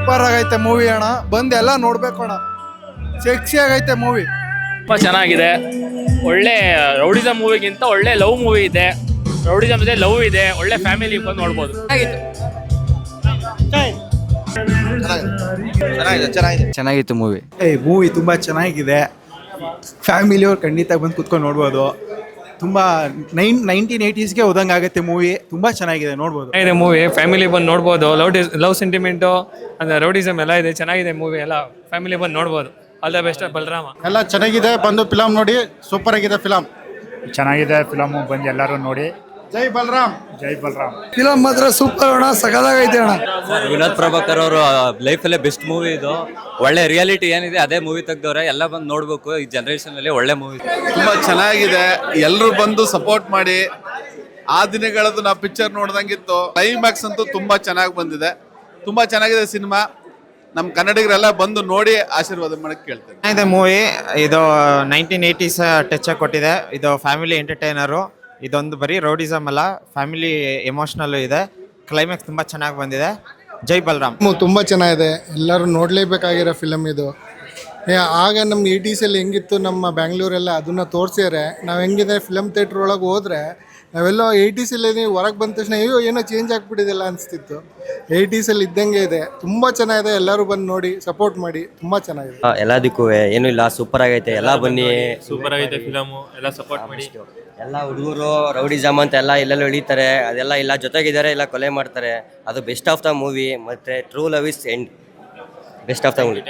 Super ಆಗೈತೆ movie ಅಣ್ಣ, ಬಂದು ಎಲ್ಲ ನೋಡ್ಬೇಕು ಅಣ್ಣ. ಸೆಕ್ಸಿ ಆಗೈತೆ ಮೂವಿ, ತುಂಬ ಚೆನ್ನಾಗಿದೆ. ಒಳ್ಳೆ ರೌಡಿಸಮ್ ಮೂವಿಗಿಂತ ಒಳ್ಳೆ ಲವ್ ಮೂವಿ ಇದೆ. ರೌಡಿಸಮ್ ಇದೆ, ಲವ್ ಇದೆ, ಒಳ್ಳೆ ಫ್ಯಾಮಿಲಿ ಬಂದು ನೋಡ್ಬೋದು. ಚೆನ್ನಾಗಿತ್ತು ಮೂವಿ. ಮೂವಿ ತುಂಬ ಚೆನ್ನಾಗಿದೆ. ಫ್ಯಾಮಿಲಿಯವ್ರು ಖಂಡಿತ ಬಂದು ಕುತ್ಕೊಂಡು ನೋಡ್ಬೋದು. ತುಂಬ 1980s ಹೋದಂಗೆ ಆಗುತ್ತೆ ಮೂವಿ. ತುಂಬ ಚೆನ್ನಾಗಿದೆ, ನೋಡ್ಬೋದು. ಇದೆ ಮೂವಿ, ಫ್ಯಾಮಿಲಿ ಬಂದು ನೋಡ್ಬೋದು. ಲವ್ ಸೆಂಟಿಮೆಂಟು ಅಂದರೆ ರೌಡಿಸಮ್ ಎಲ್ಲ ಇದೆ, ಚೆನ್ನಾಗಿದೆ ಮೂವಿ. ಎಲ್ಲ ಫ್ಯಾಮಿಲಿ ಬಂದು ನೋಡ್ಬೋದು. All the best Balarama. ಎಲ್ಲ ಚೆನ್ನಾಗಿದೆ, ಬಂದು ಫಿಲಮ್ ನೋಡಿ. ಸೂಪರ್ ಆಗಿದೆ ಫಿಲಮ್, ಚೆನ್ನಾಗಿದೆ ಫಿಲಮು, ಬಂದು ಎಲ್ಲರೂ ನೋಡಿ. ಜೈ ಬಲರಾಮ್. ಜೈ ಬಲರಾಮ್. ಫಿಲಮ್ ಮಾತ್ರ ಸೂಪರ್ ಅಣ್ಣ, ಸಗದಾಗೈತೆ ಅಣ್ಣ. ವಿನೋದ್ ಪ್ರಭಾಕರ್ ಅವರು ಲೈಫಲ್ಲೇ ಬೆಸ್ಟ್ ಮೂವಿ ಇದು. ಒಳ್ಳೆ ರಿಯಾಲಿಟಿ ಏನಿದೆ ಅದೇ ಮೂವಿ ತೆಗ್ದವ್ರೆ. ಎಲ್ಲ ಬಂದು ನೋಡ್ಬೇಕು. ಈ ಜನರೇಷನ್ ಅಲ್ಲಿ ಒಳ್ಳೆ ಮೂವಿ, ತುಂಬಾ ಚೆನ್ನಾಗಿದೆ. ಎಲ್ಲರೂ ಬಂದು ಸಪೋರ್ಟ್ ಮಾಡಿ. ಆ ದಿನಗಳದ್ದು ನಾವು ಪಿಕ್ಚರ್ ನೋಡ್ದಂಗಿತ್ತು. ಕ್ಲೈಮ್ಯಾಕ್ಸ್ ಅಂತೂ ತುಂಬಾ ಚೆನ್ನಾಗಿ ಬಂದಿದೆ. ತುಂಬಾ ಚೆನ್ನಾಗಿದೆ ಸಿನಿಮಾ. ನಮ್ಮ ಕನ್ನಡಿಗರೆಲ್ಲ ಬಂದು ನೋಡಿ ಆಶೀರ್ವಾದ ಮಾಡಕ್ಕೆ ಕೇಳ್ತೇನೆ. ಇದೆ ಮೂವಿ. ಇದು 1980s ಟಚ್ ಕೊಟ್ಟಿದೆ. ಇದು ಫ್ಯಾಮಿಲಿ ಎಂಟರ್ಟೈನರು. ಇದೊಂದು ಬರೀ ರೌಡಿಸಮ್ ಅಲ್ಲ, ಫ್ಯಾಮಿಲಿ ಎಮೋಷ್ನಲ್ಲು ಇದೆ. ಕ್ಲೈಮ್ಯಾಕ್ಸ್ ತುಂಬ ಚೆನ್ನಾಗಿ ಬಂದಿದೆ. ಜೈ ಬಲರಾಮ್. ತುಂಬ ಚೆನ್ನಾಗಿದೆ, ಎಲ್ಲರೂ ನೋಡಲೇಬೇಕಾಗಿರೋ ಫಿಲಮ್ ಇದು. ಆಗ ನಮ್ಮ 80s ಹೆಂಗಿತ್ತು ನಮ್ಮ ಬ್ಯಾಂಗ್ಳೂರೆಲ್ಲ, ಅದನ್ನು ತೋರಿಸಿದ್ರೆ ನಾವು ಹೆಂಗಿದೆ ಫಿಲಮ್ ಥಿಯೇಟ್ರ್ ಒಳಗೆ ಹೋದರೆ ನಾವೆಲ್ಲೋ 80s ಹೊರಗೆ ಬಂದ ತಕ್ಷಣ ಅಯ್ಯೋ ಏನೋ ಚೇಂಜ್ ಆಗಿಬಿಟ್ಟಿದೆಲ್ಲ ಅನಿಸ್ತಿತ್ತು. 80s ಇದ್ದಂಗೆ ಇದೆ. ತುಂಬ ಚೆನ್ನಾಗಿದೆ, ಎಲ್ಲರೂ ಬಂದು ನೋಡಿ ಸಪೋರ್ಟ್ ಮಾಡಿ. ತುಂಬ ಚೆನ್ನಾಗಿದೆ. ಎಲ್ಲದಕ್ಕೂ ಏನೂ ಇಲ್ಲ, ಸೂಪರ್ ಆಗೈತೆ. ಎಲ್ಲ ಬನ್ನಿ, ಸೂಪರ್ ಆಗೈತೆ ಫಿಲಮು. ಎಲ್ಲ ಸಪೋರ್ಟ್ ಮಾಡಿ. ಎಲ್ಲ ಹುಡುಗರು ರೌಡಿಸಮ್ ಅಂತ ಎಲ್ಲ ಎಲ್ಲೆಲ್ಲೋ ಎಳಿತಾರೆ. ಅದೆಲ್ಲ ಇಲ್ಲ, ಜೊತೆಗಿದ್ದಾರೆ, ಇಲ್ಲ ಕೊಲೆ ಮಾಡ್ತಾರೆ. ಅದು ಬೆಸ್ಟ್ ಆಫ್ ದ ಮೂವಿ. ಮತ್ತೆ true love is end, best of the movie.